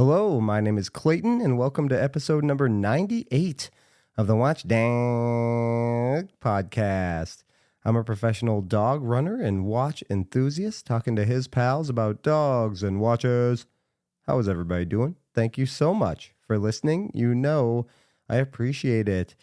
Hello, my name is Clayton, and welcome to episode number 98 of the Watch Dog podcast. I'm a professional dog runner and watch enthusiast talking to his pals about dogs and watches. How is everybody doing? Thank you so much for listening. You know, I appreciate it.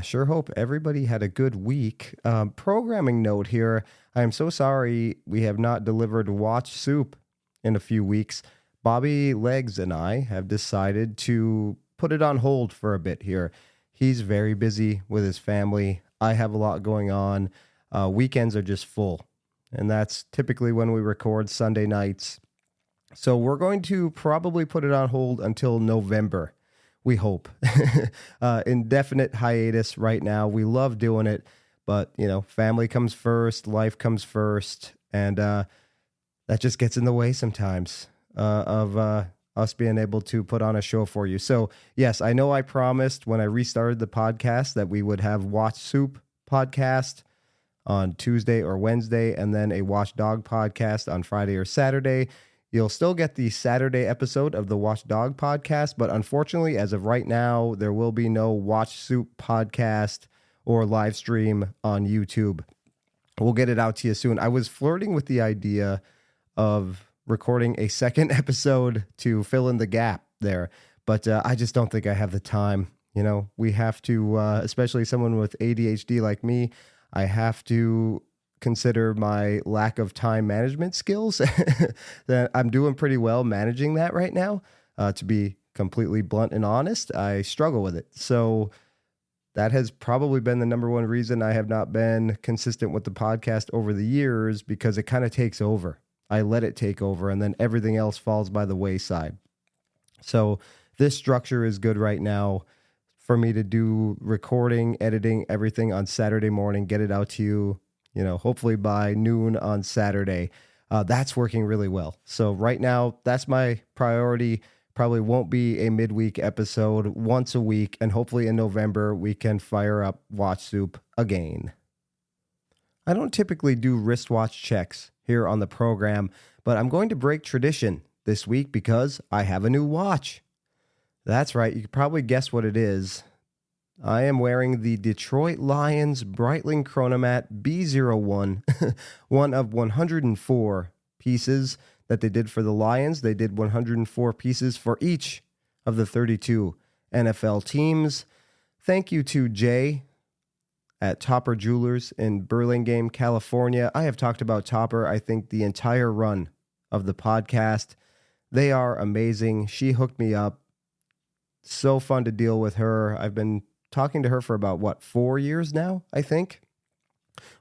Sure hope everybody had a good week. Programming note here. I am so sorry we have not delivered Watch Soup in a few weeks. Bobby Legs and I have decided to put it on hold for a bit here. He's very busy with his family. I have a lot going on. Weekends are just full, and that's typically when we record Sunday nights. So we're going to probably put it on hold until November, we hope. Indefinite hiatus right now. We love doing it, but, you know, family comes first, life comes first, and that just gets in the way sometimes. Of us being able to put on a show for you. So, yes, I know I promised when I restarted the podcast that we would have Watch Soup podcast on Tuesday or Wednesday, and then a Watch Dog podcast on Friday or Saturday. You'll still get the Saturday episode of the Watch Dog podcast, but unfortunately, as of right now, there will be no Watch Soup podcast or live stream on YouTube. We'll get it out to you soon. I was flirting with the idea of recording a second episode to fill in the gap there, but I just don't think I have the time. You know, we have to, especially someone with ADHD like me, I have to consider my lack of time management skills. That I'm doing pretty well managing that right now. To be completely blunt and honest, I struggle with it. So that has probably been the number one reason I have not been consistent with the podcast over the years, because it kind of takes over. I let it take over, and then everything else falls by the wayside. So this structure is good right now for me to do recording, editing, everything on Saturday morning, get it out to you, you know, hopefully by noon on Saturday. That's working really well. So right now, that's my priority. Probably won't be a midweek episode, once a week, and hopefully in November we can fire up Watch Soup again. I don't typically do wristwatch checks here on the program, but I'm going to break tradition this week because I have a new watch. That's right, you can probably guess what it is. I am wearing the Detroit Lions Breitling Chronomat B01, one of 104 pieces that they did for the Lions. They did 104 pieces for each of the 32 NFL teams. Thank you to Jay at Topper Jewelers in Burlingame, California. I have talked about Topper, I think, the entire run of the podcast. They are amazing. She hooked me up. So fun to deal with her. I've been talking to her for about, 4 years now, I think.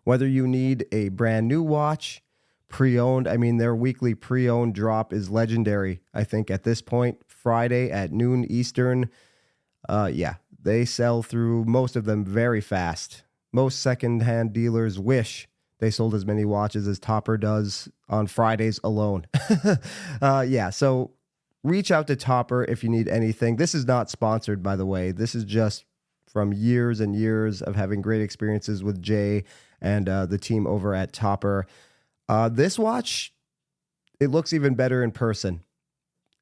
Whether you need a brand new watch, pre-owned, I mean, their weekly pre-owned drop is legendary, I think, at this point. Friday at noon Eastern. They sell through most of them very fast. Most secondhand dealers wish they sold as many watches as Topper does on Fridays alone. So reach out to Topper if you need anything. This is not sponsored, by the way. This is just from years and years of having great experiences with Jay and the team over at Topper. This watch, it looks even better in person.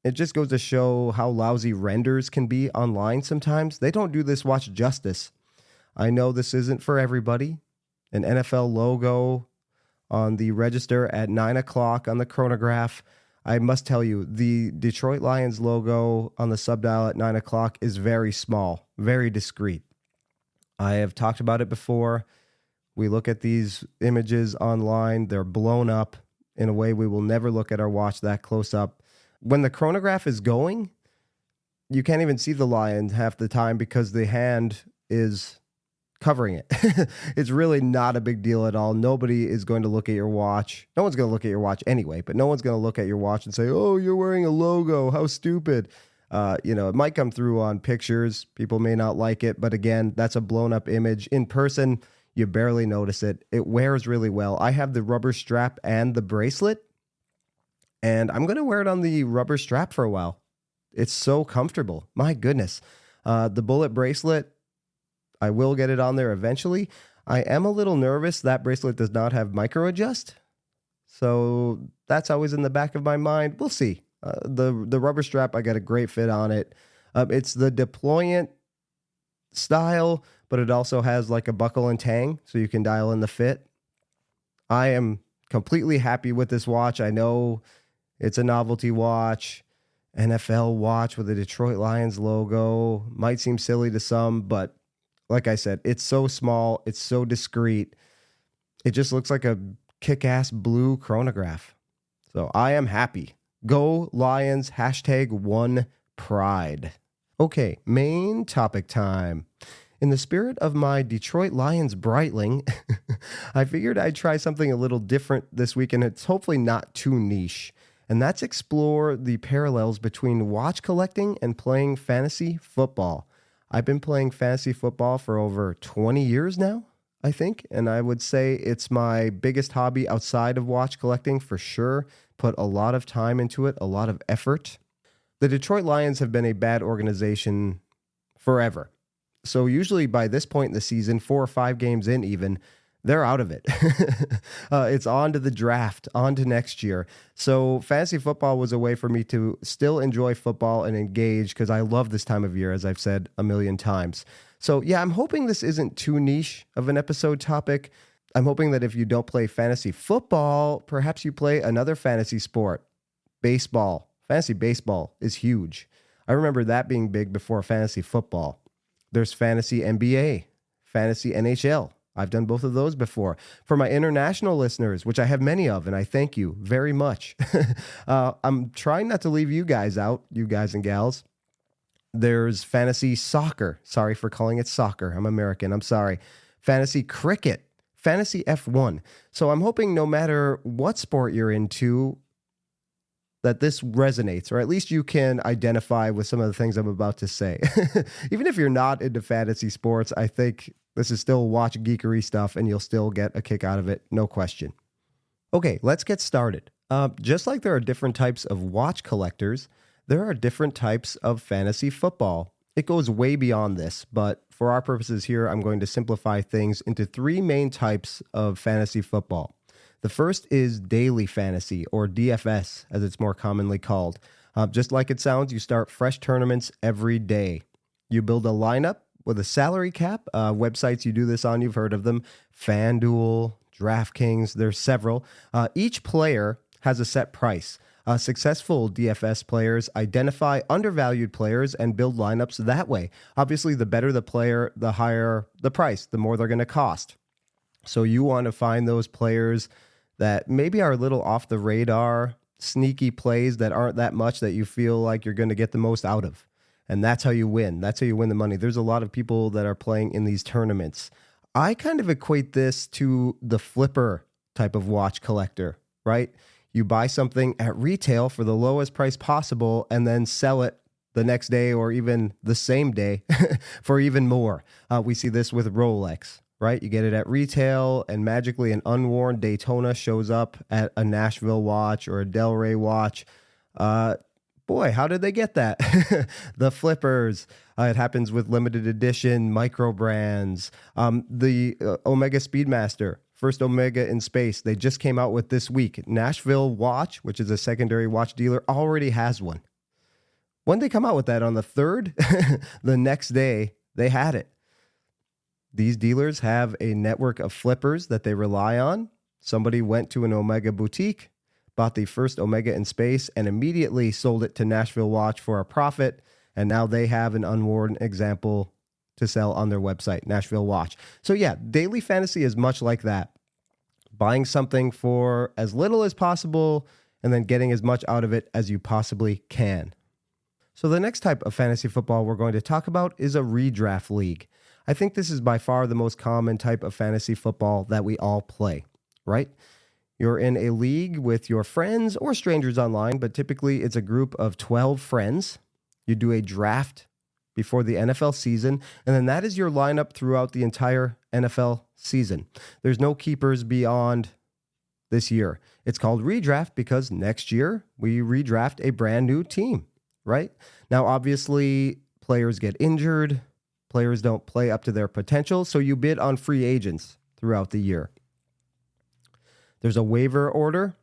It just goes to show how lousy renders can be online sometimes. They don't do this watch justice. I know this isn't for everybody. An NFL logo on the register at 9 o'clock on the chronograph. I must tell you, the Detroit Lions logo on the subdial at 9 o'clock is very small, very discreet. I have talked about it before. We look at these images online. They're blown up in a way we will never look at our watch that close up. When the chronograph is going, you can't even see the lion half the time because the hand is covering it. It's really not a big deal at all. Nobody is going to look at your watch. No one's going to look at your watch anyway, but no one's going to look at your watch and say, oh, you're wearing a logo. How stupid. It might come through on pictures. People may not like it, but again, that's a blown up image. In person, you barely notice it. It wears really well. I have the rubber strap and the bracelet, and I'm going to wear it on the rubber strap for a while. It's so comfortable. My goodness. The bullet bracelet, I will get it on there eventually. I am a little nervous. That bracelet does not have micro adjust. So that's always in the back of my mind. We'll see. The rubber strap, I got a great fit on it. It's the deployant style, but it also has like a buckle and tang, so you can dial in the fit. I am completely happy with this watch. I know it's a novelty watch, NFL watch with a Detroit Lions logo. Might seem silly to some, but like I said, it's so small, it's so discreet. It just looks like a kick-ass blue chronograph. So I am happy. Go Lions, #1Pride. Okay, main topic time. In the spirit of my Detroit Lions Breitling, I figured I'd try something a little different this week, and it's hopefully not too niche. And that's explore the parallels between watch collecting and playing fantasy football. I've been playing fantasy football for over 20 years now, I think, and I would say it's my biggest hobby outside of watch collecting for sure. Put a lot of time into it, a lot of effort. The Detroit Lions have been a bad organization forever. So usually by this point in the season, 4 or 5 games in even, they're out of it. It's on to the draft, on to next year. So fantasy football was a way for me to still enjoy football and engage because I love this time of year, as I've said a million times. So yeah, I'm hoping this isn't too niche of an episode topic. I'm hoping that if you don't play fantasy football, perhaps you play another fantasy sport. Baseball. Fantasy baseball is huge. I remember that being big before fantasy football. There's fantasy NBA, fantasy NHL. I've done both of those before. For my international listeners, which I have many of, and I thank you very much. I'm trying not to leave you guys out, you guys and gals. There's fantasy soccer. Sorry for calling it soccer. I'm American. I'm sorry. Fantasy cricket, fantasy F1. So I'm hoping no matter what sport you're into, that this resonates, or at least you can identify with some of the things I'm about to say. Even if you're not into fantasy sports, I think this is still watch geekery stuff and you'll still get a kick out of it, no question. Okay, let's get started. Just like there are different types of watch collectors, there are different types of fantasy football. It goes way beyond this, but for our purposes here, I'm going to simplify things into 3 main types of fantasy football. The first is daily fantasy, or DFS, as it's more commonly called. Just like it sounds, you start fresh tournaments every day. You build a lineup with a salary cap. Websites you do this on, you've heard of them. FanDuel, DraftKings, there's several. Each player has a set price. Successful DFS players identify undervalued players and build lineups that way. Obviously, the better the player, the higher the price, the more they're going to cost. So you want to find those players that maybe are a little off the radar, sneaky plays that aren't that much that you feel like you're going to get the most out of. And that's how you win. That's how you win the money. There's a lot of people that are playing in these tournaments. I kind of equate this to the flipper type of watch collector, right? You buy something at retail for the lowest price possible and then sell it the next day or even the same day for even more. We see this with Rolex. Right? You get it at retail and magically an unworn Daytona shows up at a Nashville watch or a Delray watch. Boy, how did they get that? The flippers. It happens with limited edition micro brands. The Omega Speedmaster, first Omega in space. They just came out with this week. Nashville Watch, which is a secondary watch dealer, already has one. When they come out with that on the 3rd, the next day they had it. These dealers have a network of flippers that they rely on. Somebody went to an Omega boutique, bought the first Omega in space, and immediately sold it to Nashville Watch for a profit. And now they have an unworn example to sell on their website, Nashville Watch. So yeah, daily fantasy is much like that. Buying something for as little as possible and then getting as much out of it as you possibly can. So the next type of fantasy football we're going to talk about is a redraft league. I think this is by far the most common type of fantasy football that we all play, right? You're in a league with your friends or strangers online, but typically it's a group of 12 friends. You do a draft before the NFL season, and then that is your lineup throughout the entire NFL season. There's no keepers beyond this year. It's called redraft because next year we redraft a brand new team, right? Now, obviously, players get injured. Players don't play up to their potential, so you bid on free agents throughout the year. There's a waiver order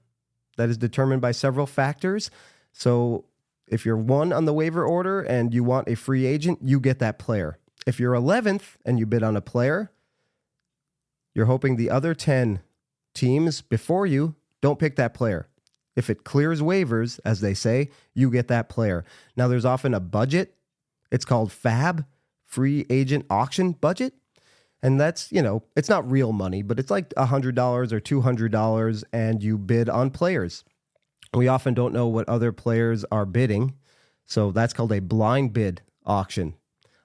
that is determined by several factors. So if you're 1 on the waiver order and you want a free agent, you get that player. If you're 11th and you bid on a player, you're hoping the other 10 teams before you don't pick that player. If it clears waivers, as they say, you get that player. Now, there's often a budget. It's called FAB, free agent auction budget. And that's, it's not real money, but it's like $100 or $200, and you bid on players. We often don't know what other players are bidding, so that's called a blind bid auction.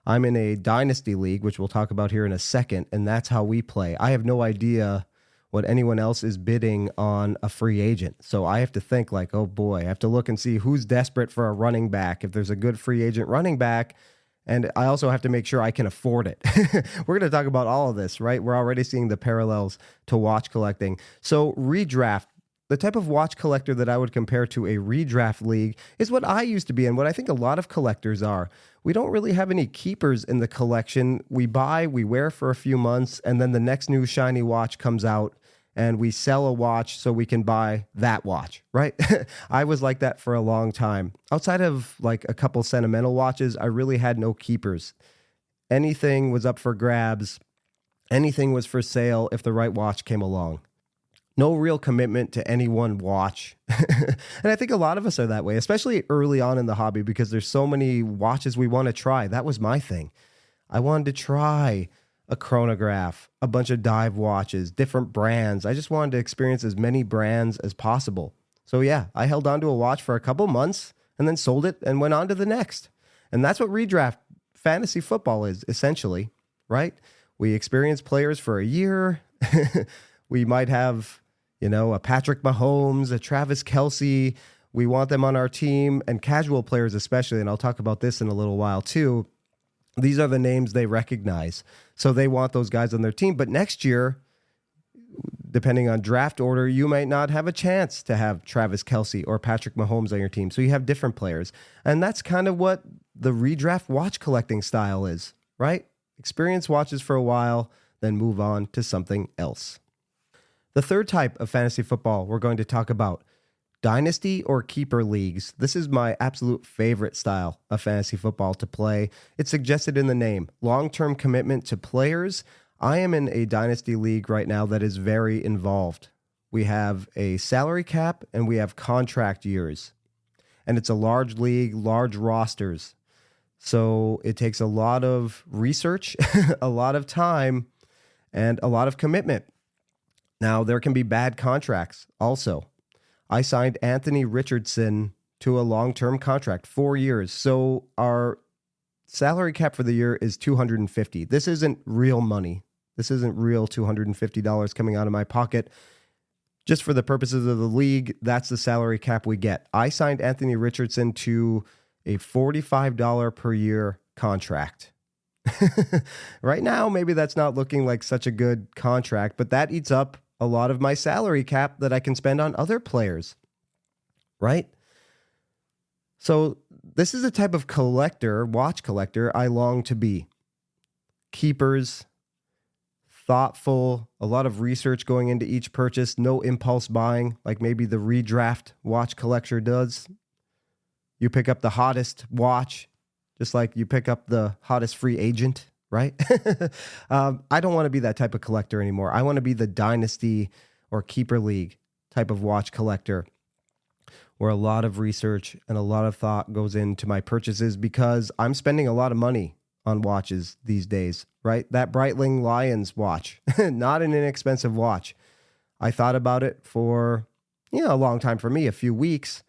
I'm in a dynasty league, which we'll talk about here in a second, and that's how we play. I have no idea what anyone else is bidding on a free agent. So I have to think like, oh boy, I have to look and see who's desperate for a running back, if there's a good free agent running back. And I also have to make sure I can afford it. We're going to talk about all of this, right? We're already seeing the parallels to watch collecting. So redraft, the type of watch collector that I would compare to a redraft league is what I used to be and what I think a lot of collectors are. We don't really have any keepers in the collection. We buy, we wear for a few months, and then the next new shiny watch comes out and we sell a watch so we can buy that watch, right? I was like that for a long time. Outside of like a couple sentimental watches, I really had no keepers. Anything was up for grabs. Anything was for sale if the right watch came along. No real commitment to any one watch. And I think a lot of us are that way, especially early on in the hobby, because there's so many watches we want to try. That was my thing. I wanted to try a chronograph, a bunch of dive watches, different brands. I just wanted to experience as many brands as possible. So yeah, I held on to a watch for a couple months and then sold it and went on to the next. And that's what redraft fantasy football is, essentially, right? We experience players for a year. We might have, a Patrick Mahomes, a Travis Kelce. We want them on our team, and casual players especially, and I'll talk about this in a little while too. These are the names they recognize. So they want those guys on their team. But next year, depending on draft order, you might not have a chance to have Travis Kelce or Patrick Mahomes on your team. So you have different players. And that's kind of what the redraft watch collecting style is, right? Experience watches for a while, then move on to something else. The third type of fantasy football we're going to talk about, dynasty or keeper leagues. This is my absolute favorite style of fantasy football to play. It's suggested in the name, long-term commitment to players. I am in a dynasty league right now that is very involved. We have a salary cap and we have contract years. And it's a large league, large rosters. So it takes a lot of research, a lot of time, and a lot of commitment. Now, there can be bad contracts also. I signed Anthony Richardson to a long-term contract, 4 years. So our salary cap for the year is $250. This isn't real money. This isn't real $250 coming out of my pocket. Just for the purposes of the league, that's the salary cap we get. I signed Anthony Richardson to a $45 per year contract. Right now, maybe that's not looking like such a good contract, but that eats up a lot of my salary cap that I can spend on other players, right? So this is the type of collector, watch collector, I long to be. Keepers, thoughtful, a lot of research going into each purchase, no impulse buying like maybe the redraft watch collector does. You pick up the hottest watch, just like you pick up the hottest free agent, right? I don't want to be that type of collector anymore. I want to be the dynasty or keeper league type of watch collector where a lot of research and a lot of thought goes into my purchases because I'm spending a lot of money on watches these days, right? That Breitling Lions watch, not an inexpensive watch. I thought about it for, a long time for me, a few weeks,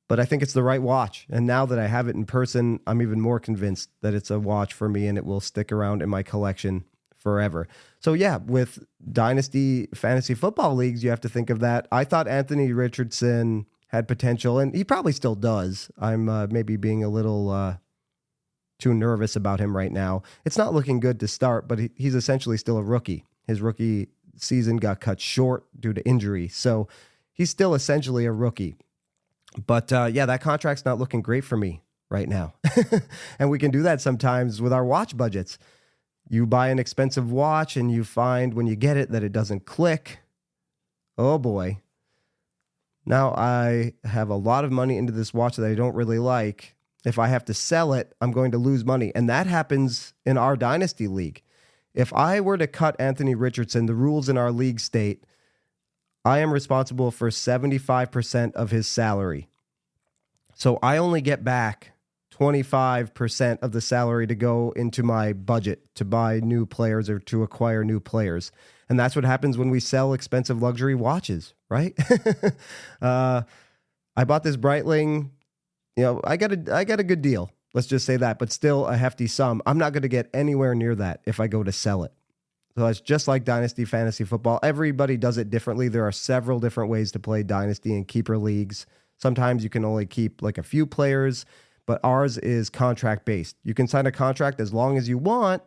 but I think it's the right watch. And now that I have it in person, I'm even more convinced that it's a watch for me and it will stick around in my collection forever. So yeah, with dynasty fantasy football leagues, you have to think of that. I thought Anthony Richardson had potential, and he probably still does. I'm maybe being a little too nervous about him right now. It's not looking good to start, but he's essentially still a rookie. His rookie season got cut short due to injury. So he's still essentially a rookie. But that contract's not looking great for me right now. And we can do that sometimes with our watch budgets. You buy an expensive watch and you find when you get it that it doesn't click. Oh boy. Now I have a lot of money into this watch that I don't really like. If I have to sell it, I'm going to lose money. And that happens in our Dynasty League. If I were to cut Anthony Richardson, the rules in our league state, I am responsible for 75% of his salary. So I only get back 25% of the salary to go into my budget to buy new players or to acquire new players. And that's what happens when we sell expensive luxury watches, right? I bought this Breitling. I got a good deal. Let's just say that, but still a hefty sum. I'm not going to get anywhere near that if I go to sell it. So it's just like Dynasty Fantasy Football. Everybody does it differently. There are several different ways to play Dynasty and keeper leagues. Sometimes you can only keep like a few players, but ours is contract based. You can sign a contract as long as you want,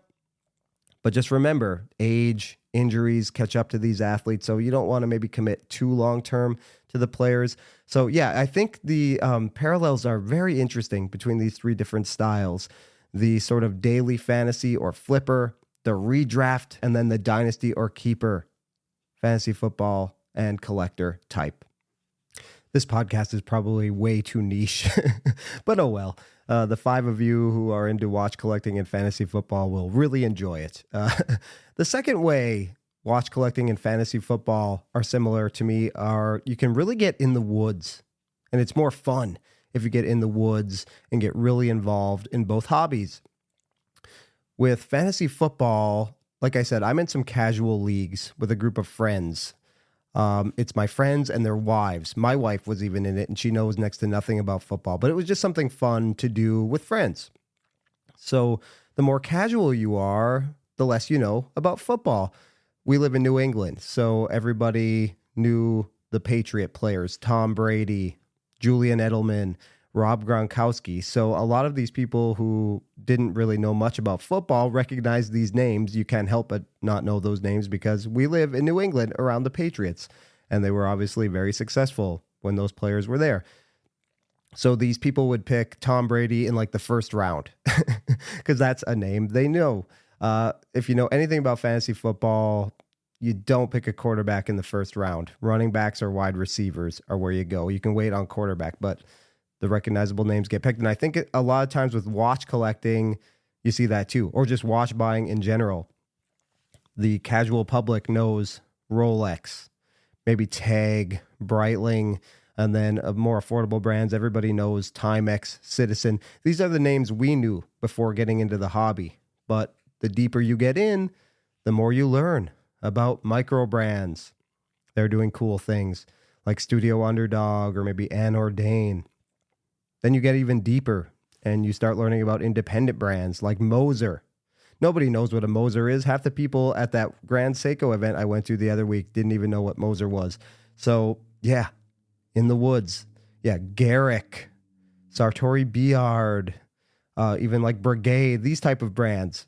but just remember, age, injuries catch up to these athletes. So you don't want to maybe commit too long term to the players. So yeah, I think the parallels are very interesting between these three different styles. The sort of daily fantasy or flipper, the redraft, and then the dynasty or keeper fantasy football and collector type. This podcast is probably way too niche, but oh well. The five of you who are into watch collecting and fantasy football will really enjoy it. The second way watch collecting and fantasy football are similar to me are you can really get in the woods, and it's more fun if you get in the woods and get really involved in both hobbies. With fantasy football, like I said, I'm in some casual leagues with a group of friends. It's my friends and their wives. My wife was even in it, and she knows next to nothing about football, but it was just something fun to do with friends. So the more casual you are, the less you know about football. We live in New England, so everybody knew the Patriot players, Tom Brady, Julian Edelman, Rob Gronkowski. So a lot of these people who didn't really know much about football recognize these names. You can't help but not know those names because we live in New England around the Patriots, and they were obviously very successful when those players were there. So these people would pick Tom Brady in like the first round because that's a name they know. If you know anything about fantasy football, you don't pick a quarterback in the first round. Running backs or wide receivers are where you go. You can wait on quarterback, but the recognizable names get picked. And I think a lot of times with watch collecting, you see that too, or just watch buying in general. The casual public knows Rolex, maybe Tag, Breitling, and then of more affordable brands, everybody knows Timex, Citizen. These are the names we knew before getting into the hobby. But the deeper you get in, the more you learn about micro brands. They're doing cool things like Studio Underdog or maybe Anne Ordain. Then you get even deeper and you start learning about independent brands like Moser. Nobody knows what a Moser is. Half the people at that Grand Seiko event I went to the other week didn't even know what Moser was. So yeah, in the woods. Yeah, Garrick, Sartori Biard, even like Brigade, these type of brands.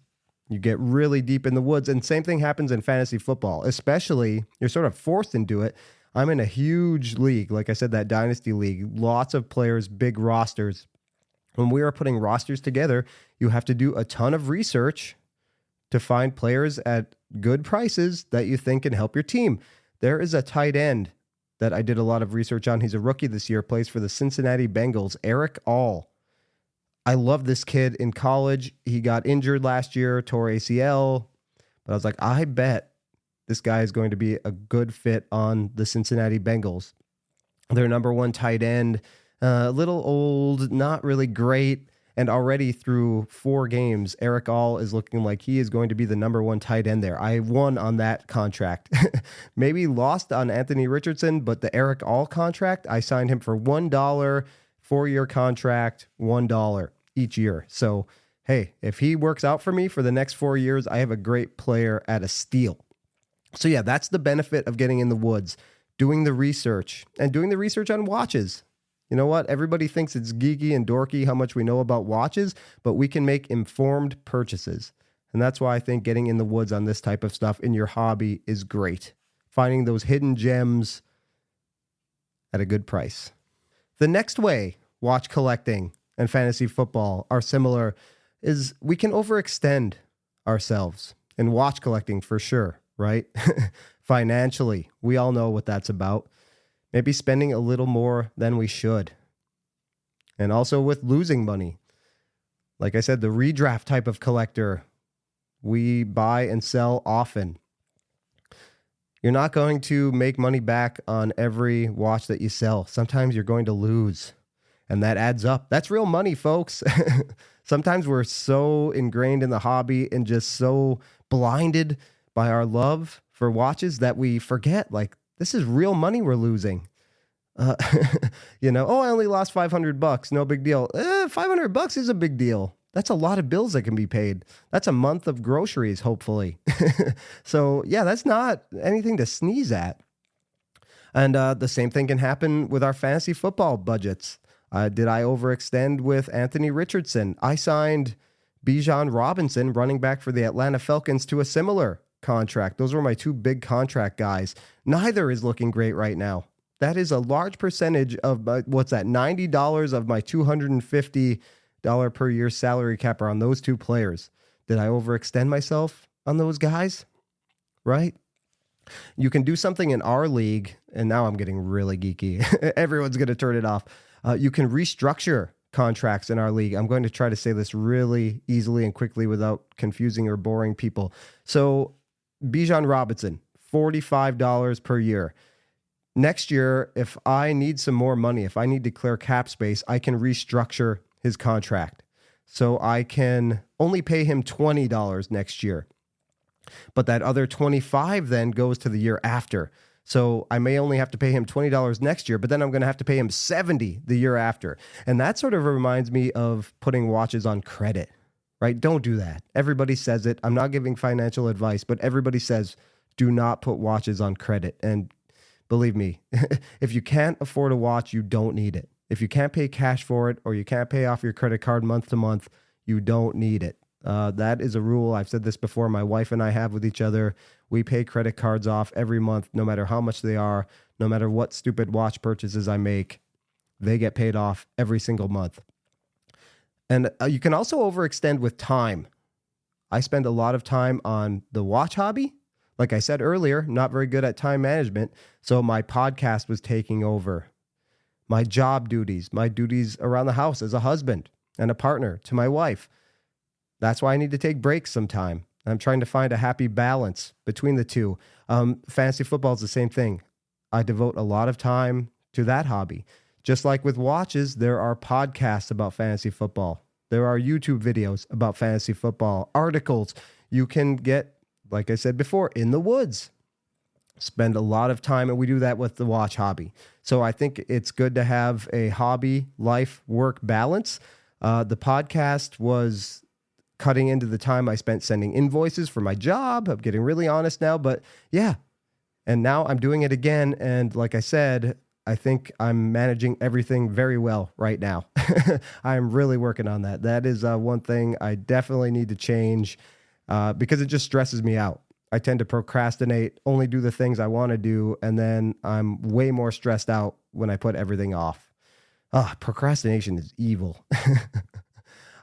You get really deep in the woods. And same thing happens in fantasy football, especially you're sort of forced into it. I'm in a huge league. Like I said, that dynasty league, lots of players, big rosters. When we are putting rosters together, you have to do a ton of research to find players at good prices that you think can help your team. There is a tight end that I did a lot of research on. He's a rookie this year, plays for the Cincinnati Bengals, Eric All. I love this kid in college. He got injured last year, tore ACL, but I was like, I bet this guy is going to be a good fit on the Cincinnati Bengals. Their number one tight end, a little old, not really great. And already through 4 games, Eric All is looking like he is going to be the number one tight end there. I won on that contract. Maybe lost on Anthony Richardson, but the Eric All contract, I signed him for $1, 4-year contract, $1 each year. So, hey, if he works out for me for the next 4 years, I have a great player at a steal. So yeah, that's the benefit of getting in the woods, doing the research and doing the research on watches. You know what? Everybody thinks it's geeky and dorky how much we know about watches, but we can make informed purchases. And that's why I think getting in the woods on this type of stuff in your hobby is great. Finding those hidden gems at a good price. The next way watch collecting and fantasy football are similar is we can overextend ourselves in watch collecting for sure. Right? Financially, we all know what that's about. maybe spending a little more than we should. And also with losing money. Like I said, the redraft type of collector, we buy and sell often. You're not going to make money back on every watch that you sell. Sometimes you're going to lose, and that adds up. That's real money, folks. Sometimes we're so ingrained in the hobby and just so blinded by our love for watches that we forget, like, this is real money we're losing. Uh, oh, I only lost $500. No big deal. $500 is a big deal. That's a lot of bills that can be paid. That's a month of groceries, hopefully. So yeah, that's not anything to sneeze at. And the same thing can happen with our fantasy football budgets. Did I overextend with Anthony Richardson? I signed Bijan Robinson, running back for the Atlanta Falcons, to a similar contract. Those were my two big contract guys. Neither is looking great right now. That is a large percentage of $90 of my $250 per year salary cap are on those two players. Did I overextend myself on those guys? Right? You can do something in our league, and now I'm getting really geeky. Everyone's going to turn it off. You can restructure contracts in our league. I'm going to try to say this really easily and quickly without confusing or boring people. So Bijan Robinson, $45 per year. Next year, if I need some more money, if I need to clear cap space, I can restructure his contract. So I can only pay him $20 next year. But that other $25 then goes to the year after. So I may only have to pay him $20 next year, but then I'm going to have to pay him $70 the year after. And that sort of reminds me of putting watches on credit, right? Don't do that. Everybody says it. I'm not giving financial advice, but everybody says do not put watches on credit. And believe me, if you can't afford a watch, you don't need it. If you can't pay cash for it or you can't pay off your credit card month to month, you don't need it. That is a rule. I've said this before. My wife and I have with each other. We pay credit cards off every month, no matter how much they are, no matter what stupid watch purchases I make. They get paid off every single month. And you can also overextend with time. I spend a lot of time on the watch hobby. Like I said earlier, not very good at time management. So my podcast was taking over. My job duties, my duties around the house as a husband and a partner to my wife. That's why I need to take breaks sometime. I'm trying to find a happy balance between the two. Fantasy football is the same thing. I devote a lot of time to that hobby. Just like with watches, there are podcasts about fantasy football. There are YouTube videos about fantasy football, articles. You can get, like I said before, in the woods. Spend a lot of time, and we do that with the watch hobby. So I think it's good to have a hobby, life, work balance. The podcast was cutting into the time I spent sending invoices for my job. I'm getting really honest now, but yeah. And now I'm doing it again. And like I said, I think I'm managing everything very well right now. I'm really working on that. That is one thing I definitely need to change because it just stresses me out. I tend to procrastinate, only do the things I want to do, and then I'm way more stressed out when I put everything off. Procrastination is evil.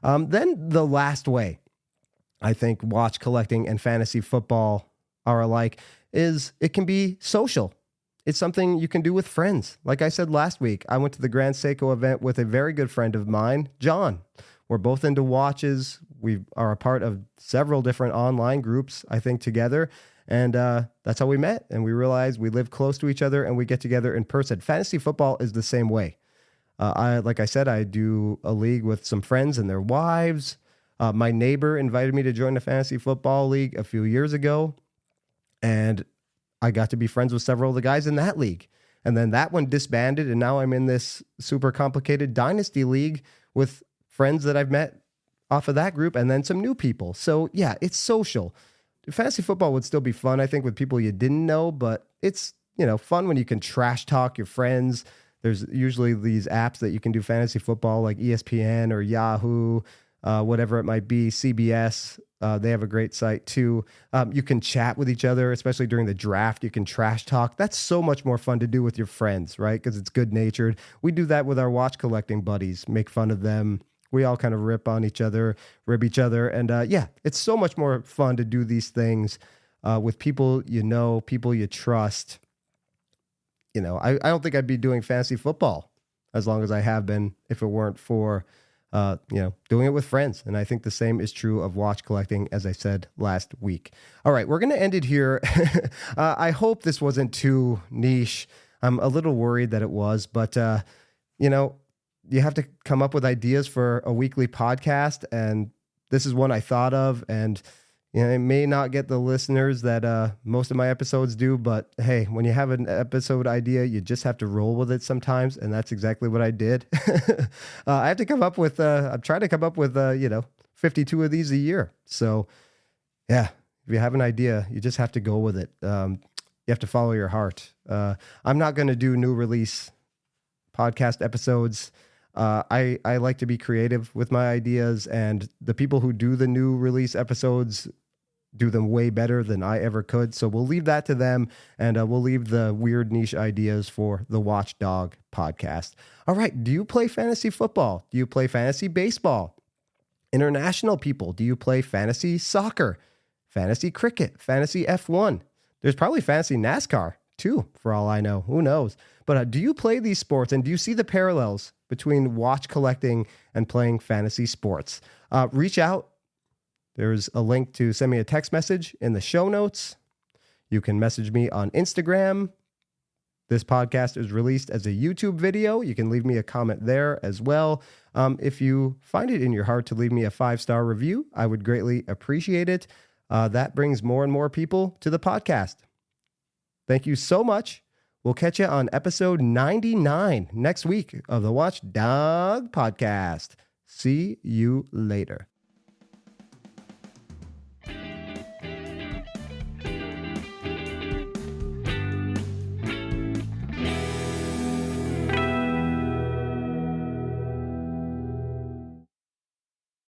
Then the last way I think watch collecting and fantasy football are alike is it can be social. It's something you can do with friends. Like I said last week, I went to the Grand Seiko event with a very good friend of mine, John. We're both into watches. We are a part of several different online groups, I think, together. And that's how we met. And we realized we live close to each other and we get together in person. Fantasy football is the same way. Like I said, I do a league with some friends and their wives. My neighbor invited me to join the fantasy football league a few years ago. And I got to be friends with several of the guys in that league. And then that one disbanded. And now I'm in this super complicated dynasty league with friends that I've met off of that group and then some new people. So yeah, it's social. Fantasy football would still be fun, I think, with people you didn't know, but it's, fun when you can trash talk your friends. There's usually these apps that you can do fantasy football like ESPN or Yahoo, whatever it might be, CBS. They have a great site too. You can chat with each other, especially during the draft. You can trash talk. That's so much more fun to do with your friends, right? Because it's good natured. We do that with our watch collecting buddies, make fun of them. We all kind of rib each other. And yeah, it's so much more fun to do these things with people people you trust. I don't think I'd be doing fantasy football as long as I have been if it weren't for, doing it with friends. And I think the same is true of watch collecting, as I said last week. All right, we're going to end it here. I hope this wasn't too niche. I'm a little worried that it was, but, you have to come up with ideas for a weekly podcast. And this is one I thought of. And, it may not get the listeners that most of my episodes do, but hey, when you have an episode idea, you just have to roll with it sometimes. And that's exactly what I did. I have to come up with, I'm trying to come up with, 52 of these a year. So yeah, if you have an idea, you just have to go with it. You have to follow your heart. I'm not going to do new release podcast episodes. I like to be creative with my ideas, and the people who do the new release episodes do them way better than I ever could. So we'll leave that to them, and we'll leave the weird niche ideas for the Watchdog podcast. All right. Do you play fantasy football? Do you play fantasy baseball? International people, do you play fantasy soccer, fantasy cricket, fantasy F1? There's probably fantasy NASCAR too, for all I know. Who knows? But do you play these sports, and do you see the parallels between watch collecting and playing fantasy sports? Reach out. There's a link to send me a text message in the show notes. You can message me on Instagram. This podcast is released as a YouTube video. You can leave me a comment there as well. If you find it in your heart to leave me a 5-star review, I would greatly appreciate it. That brings more and more people to the podcast. Thank you so much. We'll catch you on episode 99 next week of the Watchdog Podcast. See you later.